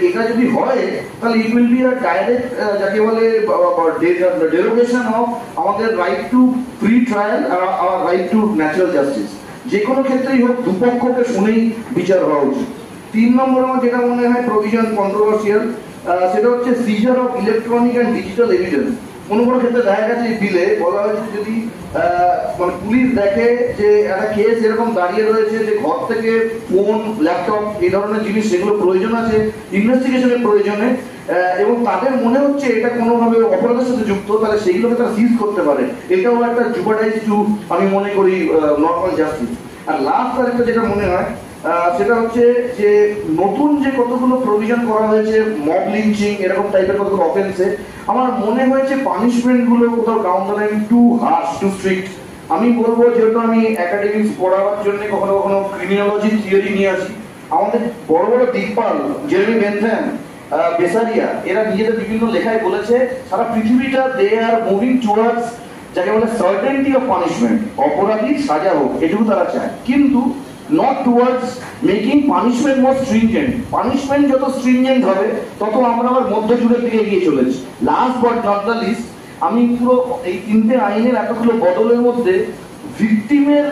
এটা যদি হয় তাহলে it will be a direct যাকে বলে ডেরোগেশন অফ আমাদের রাইট টু ফ্রি ট্রায়াল আর রাইট টু ন্যাচারাল জাস্টিস। যে কোনো ক্ষেত্রেই হোক দুপক্ষকে শুনেই বিচার হওয়া উচিত। 3 নম্বর আমার যেটা মনে হয় প্রভিশন কন্ট্রোভার্সিয়াল, সেটা হচ্ছে seizure of electronic and digital evidence. কোনো কোনো ক্ষেত্রে দেখা গেছে এই বিলে বলা হয়েছে যদি মানে পুলিশ দেখে যে একটা কেস এরকম দাঁড়িয়ে রয়েছে যে ঘর থেকে ফোন ল্যাপটপ এই ধরনের জিনিস সেগুলো প্রয়োজন আছে ইনভেস্টিগেশনের প্রয়োজনে, এবং তাদের মনে হচ্ছে এটা কোনোভাবে অপরাধের সাথে যুক্ত, তাহলে সেইগুলোকে তারা সিজ করতে পারে। এটাও একটা জুপারডাইজ টু আমি মনে করি নর্মাল জাস্টিস। আর লাস্ট আরেকটা যেটা মনে হয় সেটা হচ্ছে যে নতুন যে কতগুলো প্রভিশন করা হয়েছে মব লিঞ্চিং এরকম টাইপের কতগুলো অফেন্সে, আমার মনে হয়েছে পানিশমেন্ট গুলো কোথাও down the line too harsh too strict. আমি বলবো যেহেতু আমি একাডেমিক্স পড়াবার জন্য কখনো কখনো ক্রিমিনোলজি থিওরি নিয়ে আসি, আমাদের বড় বড় দিকপাল জেরেমি বেনথ্যাম বেসারিয়া এরা নিজেদের বিভিন্ন লেখায় বলেছে সারা পৃথিবীটা দে আর মুভিং টুয়ার্ডস যাকে বলে সার্টেনটি অফ পানিশমেন্ট, অপরাধীর সাজা হোক এটুকু তারা চায়, কিন্তু not towards making punishment more stringent. Punishment যত stringent হবে তত আমরা আবার মধ্যযুগের দিকে এগিয়ে চলেছি। Last but not the least, আমি পুরো এই 3টে আইনের এতগুলো বদলের মধ্যে ভিকটিমের